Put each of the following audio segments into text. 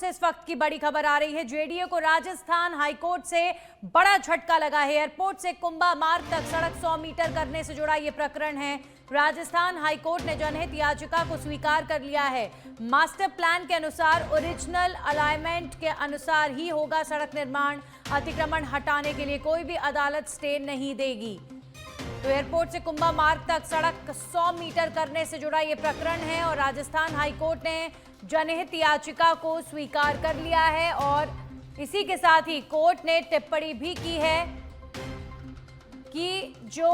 से इस वक्त की बड़ी खबर आ रही है। जेडीए को राजस्थान हाईकोर्ट से बड़ा झटका लगा है। एयरपोर्ट से कुंभा मार्ग तक सड़क 100 मीटर करने से जुड़ा ये प्रकरण है। राजस्थान हाईकोर्ट ने जनहित याचिका को स्वीकार कर लिया है। मास्टर प्लान के अनुसार ओरिजिनल अलाइनमेंट के अनुसार ही होगा सड़क निर्माण। अतिक्रमण हटाने के लिए कोई भी अदालत स्टे नहीं देगी। तो एयरपोर्ट से कुंभा मार्ग तक सड़क 100 मीटर करने से जुड़ा ये प्रकरण है और राजस्थान हाईकोर्ट ने जनहित याचिका को स्वीकार कर लिया है और इसी के साथ ही कोर्ट ने टिप्पणी भी की है कि जो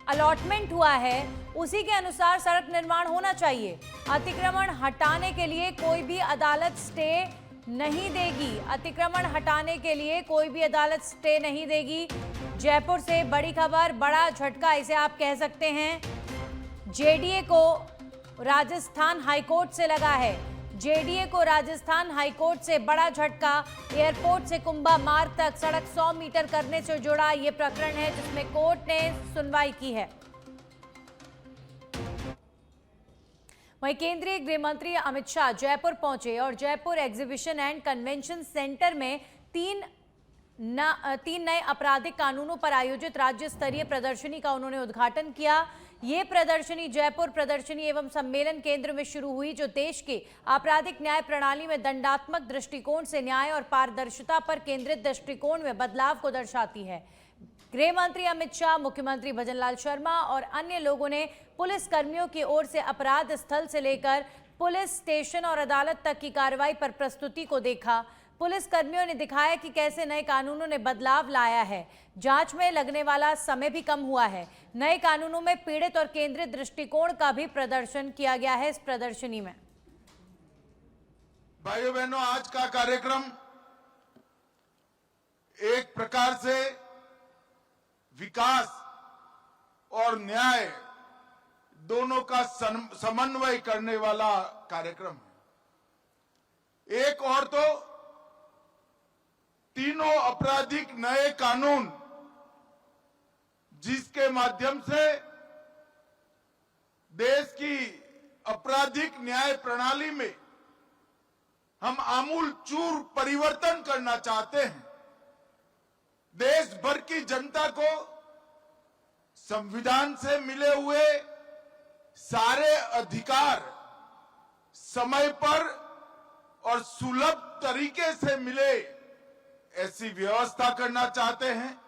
अलॉटमेंट हुआ है उसी के अनुसार सड़क निर्माण होना चाहिए। अतिक्रमण हटाने के लिए कोई भी अदालत स्टे नहीं देगी। अतिक्रमण हटाने के लिए कोई भी अदालत स्टे नहीं देगी। जयपुर से बड़ी खबर, बड़ा झटका इसे आप कह सकते हैं। जेडीए को राजस्थान हाईकोर्ट से लगा है। जेडीए को राजस्थान हाईकोर्ट से बड़ा झटका। एयरपोर्ट से कुंभा मार्ग तक सड़क 100 मीटर करने से जुड़ा यह प्रकरण है जिसमें कोर्ट ने सुनवाई की है। वहीं केंद्रीय गृह मंत्री अमित शाह जयपुर पहुंचे और Jaipur exhibition and convention centre में तीन नए आपराधिक कानूनों पर आयोजित राज्य स्तरीय प्रदर्शनी का उन्होंने उद्घाटन किया। ये प्रदर्शनी जयपुर प्रदर्शनी एवं सम्मेलन केंद्र में शुरू हुई जो देश के आपराधिक न्याय प्रणाली में दंडात्मक दृष्टिकोण से न्याय और पारदर्शिता पर केंद्रित दृष्टिकोण में बदलाव को दर्शाती है। गृह मंत्री अमित शाह, मुख्यमंत्री भजनलाल शर्मा और अन्य लोगों ने पुलिस कर्मियों की ओर से अपराध स्थल से लेकर पुलिस स्टेशन और अदालत तक की कार्रवाई पर प्रस्तुति को देखा। पुलिस कर्मियों ने दिखाया कि कैसे नए कानूनों ने बदलाव लाया है। जांच में लगने वाला समय भी कम हुआ है। नए कानूनों में पीड़ित और केंद्रित दृष्टिकोण का भी प्रदर्शन किया गया है इस प्रदर्शनी में। भाइयों बहनों, आज का कार्यक्रम एक प्रकार से विकास और न्याय दोनों का समन्वय करने वाला कार्यक्रम है। एक और तो तीनों आपराधिक नए कानून जिसके माध्यम से देश की आपराधिक न्याय प्रणाली में हम आमूल चूर परिवर्तन करना चाहते हैं। देश भर की जनता को संविधान से मिले हुए सारे अधिकार समय पर और सुलभ तरीके से मिले ऐसी व्यवस्था करना चाहते हैं।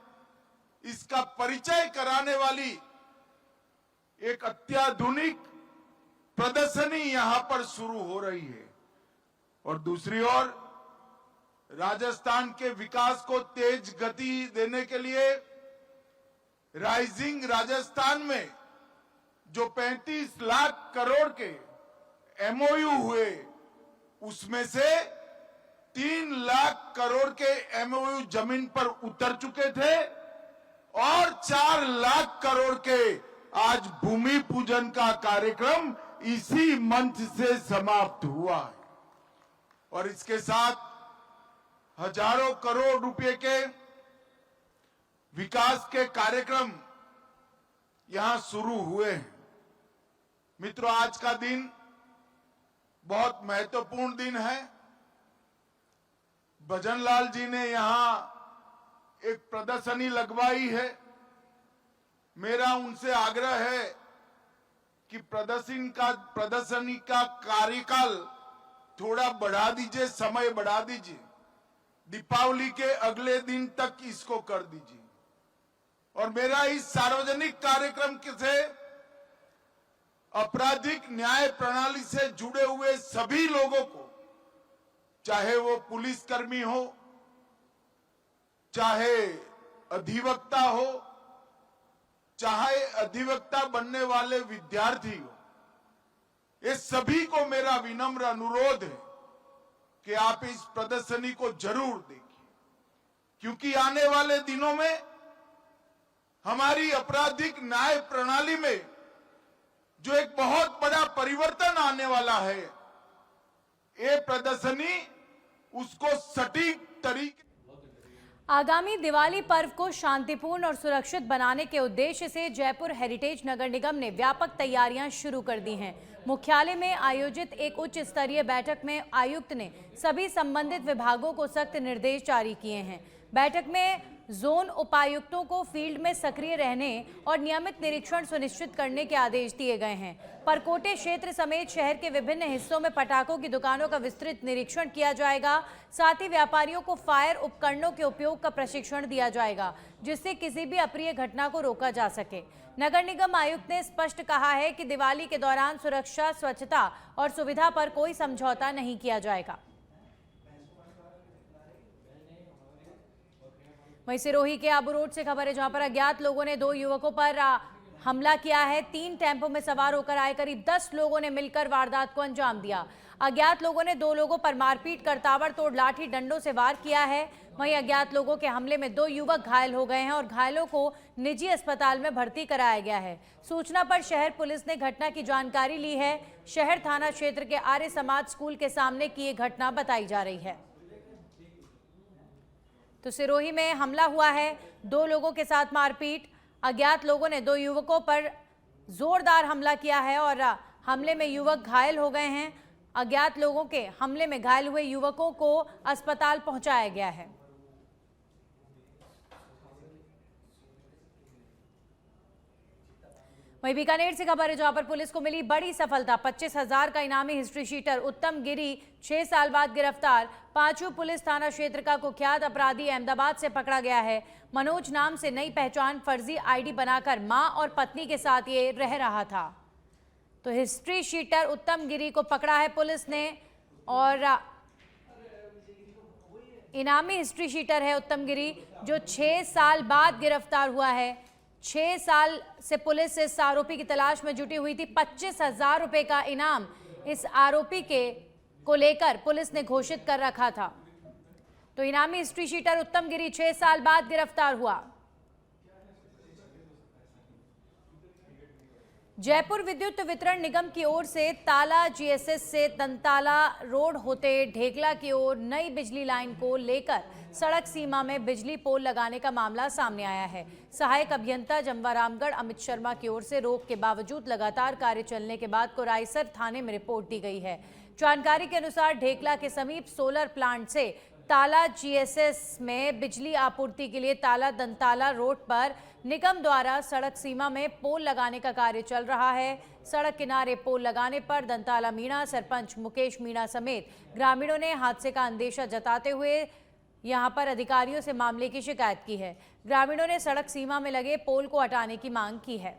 इसका परिचय कराने वाली एक अत्याधुनिक प्रदर्शनी यहां पर शुरू हो रही है और दूसरी ओर राजस्थान के विकास को तेज गति देने के लिए राइजिंग राजस्थान में जो 35 लाख करोड़ के एमओयू हुए उसमें से 3 लाख करोड़ के एमओयू जमीन पर उतर चुके थे और 4 लाख करोड़ के आज भूमि पूजन का कार्यक्रम इसी मंच से समाप्त हुआ है और इसके साथ हजारों करोड़ रुपए के विकास के कार्यक्रम यहां शुरू हुए हैं। मित्रों, आज का दिन बहुत महत्वपूर्ण दिन है। भजनलाल जी ने यहां एक प्रदर्शनी लगवाई है। मेरा उनसे आग्रह है कि प्रदर्शनी का कार्यकाल थोड़ा बढ़ा दीजिए, समय बढ़ा दीजिए। दीपावली के अगले दिन तक इसको कर दीजिए और मेरा इस सार्वजनिक कार्यक्रम से आपराधिक न्याय प्रणाली से जुड़े हुए सभी लोगों को, चाहे वो पुलिसकर्मी हो, चाहे अधिवक्ता हो, चाहे अधिवक्ता बनने वाले विद्यार्थी हो, ये सभी को मेरा विनम्र अनुरोध है कि आप इस प्रदर्शनी को जरूर देखिए, क्योंकि आने वाले दिनों में हमारी आपराधिक न्याय प्रणाली में जो एक बहुत बड़ा परिवर्तन आने वाला है, ये प्रदर्शनी उसको सटीक तरीके। आगामी दिवाली पर्व को शांतिपूर्ण और सुरक्षित बनाने के उद्देश्य से जयपुर हेरिटेज नगर निगम ने व्यापक तैयारियां शुरू कर दी हैं। मुख्यालय में आयोजित एक उच्च स्तरीय बैठक में आयुक्त ने सभी संबंधित विभागों को सख्त निर्देश जारी किए हैं। बैठक में जोन उपायुक्तों को फील्ड में सक्रिय रहने और नियमित निरीक्षण सुनिश्चित करने के आदेश दिए गए हैं। परकोटे क्षेत्र समेत शहर के विभिन्न हिस्सों में पटाखों की दुकानों का विस्तृत निरीक्षण किया जाएगा। साथ ही व्यापारियों को फायर उपकरणों के उपयोग का प्रशिक्षण दिया जाएगा, जिससे किसी भी अप्रिय घटना को रोका जा सके। नगर निगम आयुक्त ने स्पष्ट कहा है कि दिवाली के दौरान सुरक्षा, स्वच्छता और सुविधा पर कोई समझौता नहीं किया जाएगा। वहीं सिरोही के आबू रोड से खबर है, जहां पर अज्ञात लोगों ने 2 युवकों पर हमला किया है। 3 टेम्पो में सवार होकर आए करीब 10 लोगों ने मिलकर वारदात को अंजाम दिया। अज्ञात लोगों ने 2 लोगों पर मारपीट कर ताबड़तोड़ लाठी डंडों से वार किया है। वहीं अज्ञात लोगों के हमले में 2 युवक घायल हो गए हैं और घायलों को निजी अस्पताल में भर्ती कराया गया है। सूचना पर शहर पुलिस ने घटना की जानकारी ली है। शहर थाना क्षेत्र के आर्य समाज स्कूल के सामने की ये घटना बताई जा रही है। तो सिरोही में हमला हुआ है, 2 लोगों के साथ मारपीट। अज्ञात लोगों ने 2 युवकों पर जोरदार हमला किया है और हमले में युवक घायल हो गए हैं। अज्ञात लोगों के हमले में घायल हुए युवकों को अस्पताल पहुंचाया गया है। वहीं बीकानेर से खबर है, जहां पर पुलिस को मिली बड़ी सफलता। 25,000 का इनामी हिस्ट्री शीटर उत्तम गिरी 6 साल बाद गिरफ्तार। पांचू पुलिस थाना क्षेत्र का कुख्यात अपराधी अहमदाबाद से पकड़ा गया है। मनोज नाम से नई पहचान फर्जी आईडी बनाकर मां और पत्नी के साथ ये रह रहा था। तो हिस्ट्री शीटर उत्तम गिरी को पकड़ा है पुलिस ने और इनामी हिस्ट्री शीटर है उत्तम गिरी, जो 6 साल बाद गिरफ्तार हुआ है। 6 साल से पुलिस इस आरोपी की तलाश में जुटी हुई थी। 25,000 रुपए का इनाम इस आरोपी को लेकर पुलिस ने घोषित कर रखा था। तो इनामी हिस्ट्री शीटर उत्तम गिरी 6 साल बाद गिरफ्तार हुआ। जयपुर विद्युत वितरण निगम की ओर से ताला जीएसएस से तंताला रोड होते ढेकला की ओर नई बिजली लाइन को लेकर सड़क सीमा में बिजली पोल लगाने का मामला सामने आया है। सहायक अभियंता जमवारामगढ़ अमित शर्मा की ओर से रोक के बावजूद लगातार कार्य चलने के बाद कोराईसर थाने में रिपोर्ट दी गई है। जानकारी के अनुसार ढेकला के समीप सोलर प्लांट से ताला जीएसएस में बिजली आपूर्ति के लिए ताला दंताला रोड पर निगम द्वारा सड़क सीमा में पोल लगाने का कार्य चल रहा है। सड़क किनारे पोल लगाने पर दंताला मीणा सरपंच मुकेश मीणा समेत ग्रामीणों ने हादसे का अंदेशा जताते हुए यहां पर अधिकारियों से मामले की शिकायत की है। ग्रामीणों ने सड़क सीमा में लगे पोल को हटाने की मांग की है।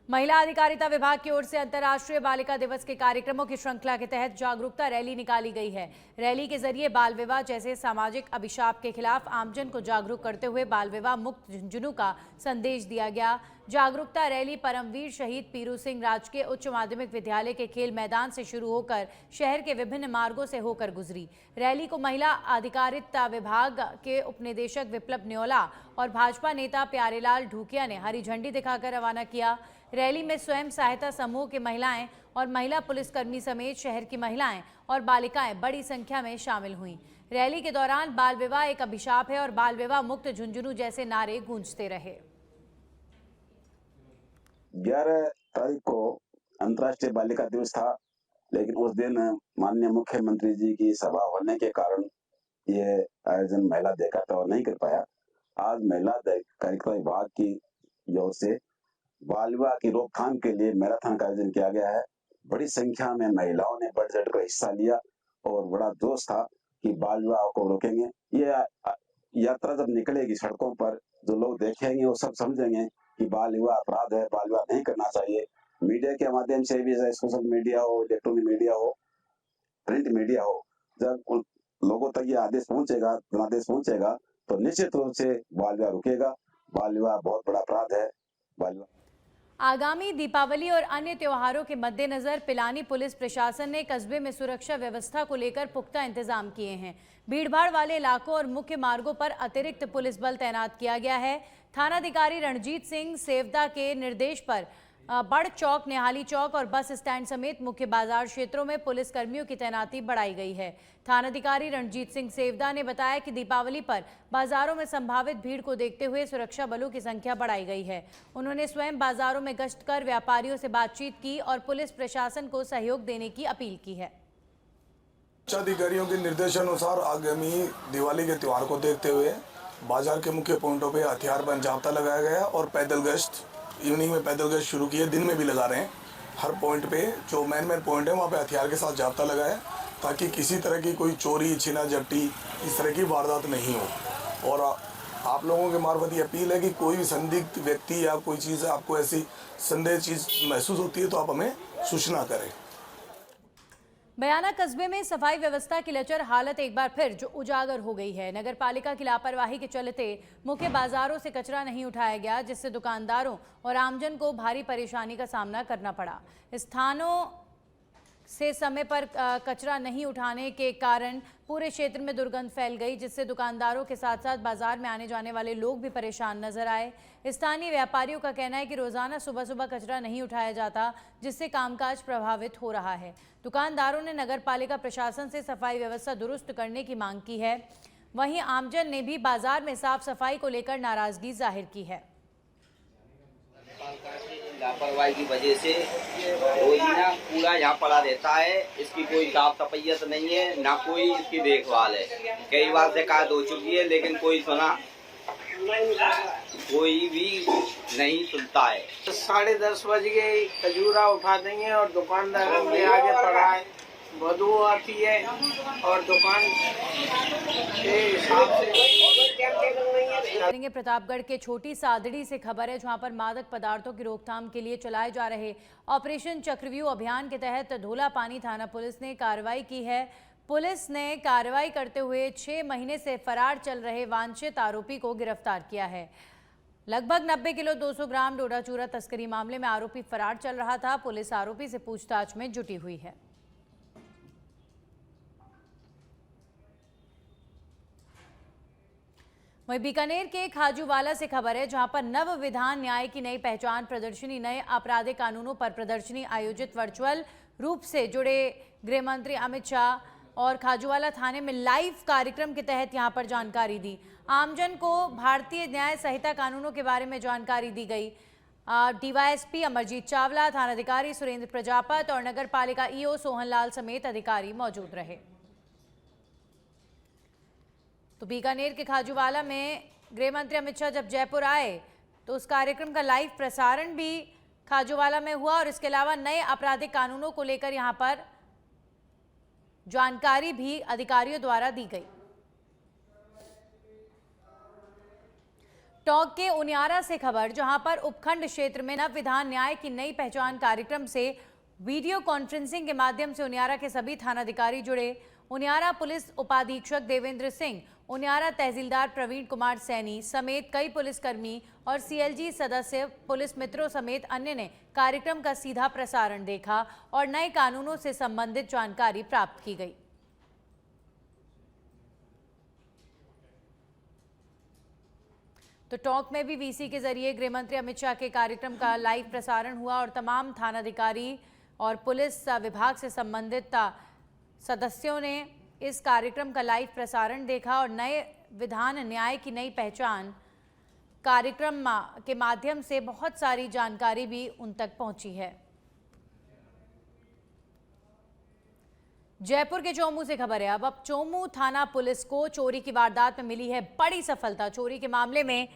महिला अधिकारिता विभाग की ओर से अंतर्राष्ट्रीय बालिका दिवस के कार्यक्रमों की श्रृंखला के तहत जागरूकता रैली निकाली गई है। रैली के जरिए बाल विवाह जैसे सामाजिक अभिशाप के खिलाफ आमजन को जागरूक करते हुए बाल विवाह मुक्त झुंझुनू का संदेश दिया गया। जागरूकता रैली परमवीर शहीद पीरू सिंह राजकीय उच्च माध्यमिक विद्यालय के खेल मैदान से शुरू होकर शहर के विभिन्न मार्गों से होकर गुजरी। रैली को महिला अधिकारिता विभाग के उपनिदेशक विप्लव न्योला और भाजपा नेता प्यारेलाल ढूकिया ने हरी झंडी दिखाकर रवाना किया। रैली में स्वयं सहायता समूह की महिलाएं और महिला पुलिसकर्मी समेत शहर की महिलाएं और बालिकाएं बड़ी संख्या में शामिल हुईं। रैली के दौरान बाल विवाह एक अभिशाप है और बाल विवाह मुक्त झुंझुनू जैसे नारे गूंजते रहे। 11 तारीख को अंतर्राष्ट्रीय बालिका दिवस था, लेकिन उस दिन माननीय मुख्यमंत्री जी की सभा होने के कारण ये आयोजन महिला अधिकारिता और नहीं कर पाया। आज महिला अधिकारिता विभाग की ओर से बाल विवाह की रोकथाम के लिए मैराथन का आयोजन किया गया है। बड़ी संख्या में महिलाओं ने बढ़ चढ़ कर हिस्सा लिया और बड़ा जोश था कि बाल विवाह को रोकेंगे। ये यात्रा जब निकलेगी सड़कों पर, जो लोग देखेंगे वो सब समझेंगे कि बाल विवाह अपराध है, बाल विवाह नहीं करना चाहिए। मीडिया के माध्यम से भी, सोशल मीडिया हो, इलेक्ट्रॉनिक मीडिया हो, प्रिंट मीडिया हो, जब लोगों तक ये आदेश पहुंचेगा तो निश्चित रूप से बाल विवाह रुकेगा। बाल विवाह बहुत बड़ा अपराध है। बाल विवाह आगामी दीपावली और अन्य त्योहारों के मद्देनजर पिलानी पुलिस प्रशासन ने कस्बे में सुरक्षा व्यवस्था को लेकर पुख्ता इंतजाम किए हैं। भीड़भाड़ वाले इलाकों और मुख्य मार्गों पर अतिरिक्त पुलिस बल तैनात किया गया है। थानाधिकारी रणजीत सिंह सेवदा के निर्देश पर बड़ चौक, निहाली चौक और बस स्टैंड समेत मुख्य बाजार क्षेत्रों में पुलिस कर्मियों की तैनाती बढ़ाई गई है। थानाधिकारी रणजीत सिंह सेवदा ने बताया कि दीपावली पर बाजारों में संभावित भीड़ को देखते हुए सुरक्षा बलों की संख्या बढ़ाई गई है। उन्होंने स्वयं बाजारों में गश्त कर व्यापारियों से बातचीत की और पुलिस प्रशासन को सहयोग देने की अपील की है। अधिकारियों के निर्देशानुसार आगामी दिवाली के त्यौहार को देखते हुए बाजार के मुख्य पॉइंटों पे हथियारबंद जाब्ता लगाया गया और पैदल गश्त इवनिंग में पैदल गश्त शुरू किए, दिन में भी लगा रहे हैं। हर पॉइंट पे जो मेन पॉइंट है वहाँ पे हथियार के साथ जाब्ता लगाया ताकि किसी तरह की कोई चोरी, छीना झपटी इस तरह की वारदात नहीं हो। और आप लोगों के मार्फत ये अपील है कि कोई भी संदिग्ध व्यक्ति या कोई चीज़ आपको ऐसी संदेह चीज़ महसूस होती है तो आप हमें सूचना करें। बयाना कस्बे में सफाई व्यवस्था की लचर हालत एक बार फिर जो उजागर हो गई है। नगर पालिका की लापरवाही के चलते मुख्य बाजारों से कचरा नहीं उठाया गया, जिससे दुकानदारों और आमजन को भारी परेशानी का सामना करना पड़ा। स्थानों से समय पर कचरा नहीं उठाने के कारण पूरे क्षेत्र में दुर्गंध फैल गई, जिससे दुकानदारों के साथ साथ बाजार में आने जाने वाले लोग भी परेशान नजर आए। स्थानीय व्यापारियों का कहना है कि रोजाना सुबह सुबह कचरा नहीं उठाया जाता, जिससे कामकाज प्रभावित हो रहा है। दुकानदारों ने नगर पालिका प्रशासन से सफाई व्यवस्था दुरुस्त करने की मांग की है। वहीं आमजन ने भी बाजार में साफ सफाई को लेकर नाराजगी जाहिर की है। लापरवाही की वजह से रोजीना कूड़ा यहाँ पड़ा रहता है, इसकी कोई साफ सफाइयत नहीं है, ना कोई इसकी देखभाल है। कई बार शिकायत हो चुकी है लेकिन कोई भी नहीं सुनता है। 10:30 बज गए, खजूरा उठा देंगे और दुकानदारों के आगे पड़ा है, बदबू आती है और दुकान के हिसाब से। प्रतापगढ़ के छोटी सादड़ी से खबर है, जहां पर मादक पदार्थों की रोकथाम के लिए चलाए जा रहे ऑपरेशन चक्रव्यूह अभियान के तहत धोलापानी थाना पुलिस ने कार्रवाई की है। पुलिस ने कार्रवाई करते हुए 6 महीने से फरार चल रहे वांछित आरोपी को गिरफ्तार किया है। लगभग 90 किलो 200 ग्राम डोडा चूरा तस्करी मामले में आरोपी फरार चल रहा था। पुलिस आरोपी से पूछताछ में जुटी हुई है। वहीं बीकानेर के खाजूवाला से खबर है, जहां पर नव विधान न्याय की नई पहचान प्रदर्शनी नए आपराधिक कानूनों पर प्रदर्शनी आयोजित वर्चुअल रूप से जुड़े गृह मंत्री अमित शाह और खाजूवाला थाने में लाइव कार्यक्रम के तहत यहां पर जानकारी दी। आमजन को भारतीय न्याय संहिता कानूनों के बारे में जानकारी दी गई। डीवाईएसपी अमरजीत चावला, थानाधिकारी सुरेंद्र प्रजापत और नगर पालिका ईओ सोहनलाल समेत अधिकारी मौजूद रहे। तो बीकानेर के खाजूवाला में गृह मंत्री अमित शाह जब जयपुर आए तो उस कार्यक्रम का लाइव प्रसारण भी खाजूवाला में हुआ और इसके अलावा नए आपराधिक कानूनों को लेकर यहां पर जानकारी भी अधिकारियों द्वारा दी गई। टोंक के उनियारा से खबर, जहां पर उपखंड क्षेत्र में नव विधान न्याय की नई पहचान कार्यक्रम से वीडियो कॉन्फ्रेंसिंग के माध्यम से उनियारा के सभी थानाधिकारी जुड़े। उनियारा पुलिस उपाधीक्षक देवेंद्र सिंह, उनियारा तहसीलदार प्रवीण कुमार सैनी समेत कई पुलिसकर्मी और सीएलजी सदस्य, पुलिस मित्रों समेत अन्य ने कार्यक्रम का सीधा प्रसारण देखा और नए कानूनों से संबंधित जानकारी प्राप्त की गई। तो टोंक में भी वीसी के जरिए गृह मंत्री अमित शाह के कार्यक्रम का लाइव प्रसारण हुआ और तमाम थानाधिकारी और पुलिस विभाग से संबंधित सदस्यों ने इस कार्यक्रम का लाइव प्रसारण देखा और नए विधान न्याय की नई पहचान कार्यक्रम के माध्यम से बहुत सारी जानकारी भी उन तक पहुंची है। जयपुर के चोमू से खबर है। अब चोमू थाना पुलिस को चोरी की वारदात में मिली है बड़ी सफलता। चोरी के मामले में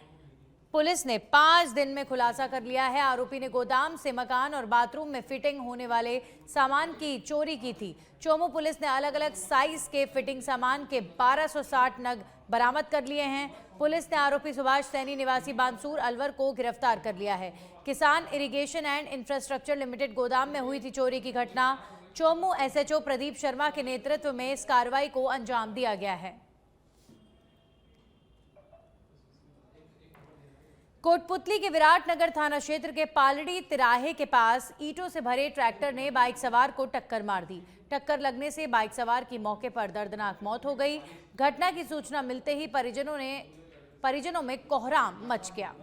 पुलिस ने 5 दिन में खुलासा कर लिया है। आरोपी ने गोदाम से मकान और बाथरूम में फिटिंग होने वाले सामान की चोरी की थी। चोमू पुलिस ने अलग अलग साइज के फिटिंग सामान के 1260 नग बरामद कर लिए हैं। पुलिस ने आरोपी सुभाष सैनी निवासी बांसूर अलवर को गिरफ्तार कर लिया है। किसान इरिगेशन एंड इंफ्रास्ट्रक्चर लिमिटेड गोदाम में हुई थी चोरी की घटना। चोमू एसएचओ प्रदीप शर्मा के नेतृत्व में इस कार्रवाई को अंजाम दिया गया है। कोटपुतली के विराटनगर थाना क्षेत्र के पालड़ी तिराहे के पास ईंटों से भरे ट्रैक्टर ने बाइक सवार को टक्कर मार दी। टक्कर लगने से बाइक सवार की मौके पर दर्दनाक मौत हो गई। घटना की सूचना मिलते ही परिजनों में कोहराम मच गया।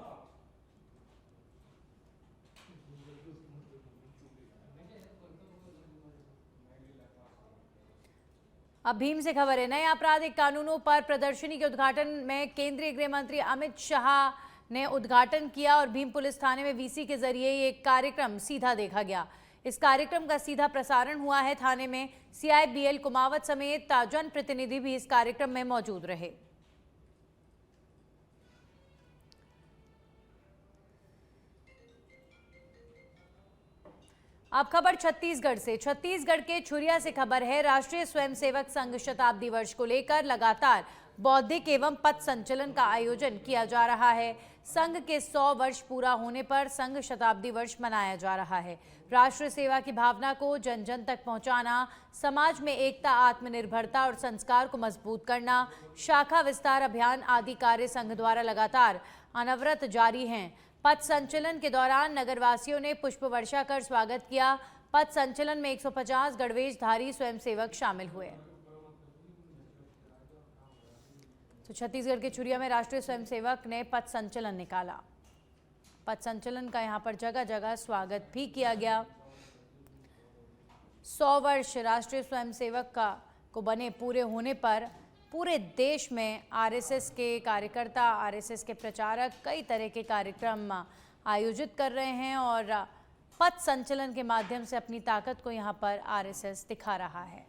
अब भीम से खबर है। नए आपराधिक कानूनों पर प्रदर्शनी के उद्घाटन में केंद्रीय गृह मंत्री अमित शाह ने उद्घाटन किया और भीम पुलिस थाने में वीसी के जरिए ये कार्यक्रम सीधा देखा गया। इस कार्यक्रम का सीधा प्रसारण हुआ है। थाने में CIBL कुमावत समेत जनप्रतिनिधि भी इस कार्यक्रम में मौजूद रहे। अब खबर छत्तीसगढ़ से। छत्तीसगढ़ के छुरिया से खबर है। राष्ट्रीय स्वयंसेवक संघ शताब्दी वर्ष को लेकर लगातार बौद्धिक एवं पथ संचलन का आयोजन किया जा रहा है। संघ के 100 वर्ष पूरा होने पर संघ शताब्दी वर्ष मनाया जा रहा है। राष्ट्र सेवा की भावना को जन जन तक पहुंचाना, समाज में एकता, आत्मनिर्भरता और संस्कार को मजबूत करना, शाखा विस्तार अभियान आदि कार्य संघ द्वारा लगातार अनवरत जारी हैं। पथ संचलन के दौरान नगरवासियों ने पुष्प वर्षा कर स्वागत किया। पथ संचलन में 150 गणवेशधारी स्वयंसेवक शामिल हुए। तो छत्तीसगढ़ के छुरिया में राष्ट्रीय स्वयंसेवक ने पथ संचलन निकाला। पथ संचलन का यहां पर जगह जगह स्वागत भी किया गया। 100 वर्ष राष्ट्रीय स्वयंसेवक को बने पूरे होने पर पूरे देश में RSS के कार्यकर्ता, RSS के प्रचारक कई तरह के कार्यक्रम आयोजित कर रहे हैं और पथ संचलन के माध्यम से अपनी ताकत को यहां पर RSS दिखा रहा है।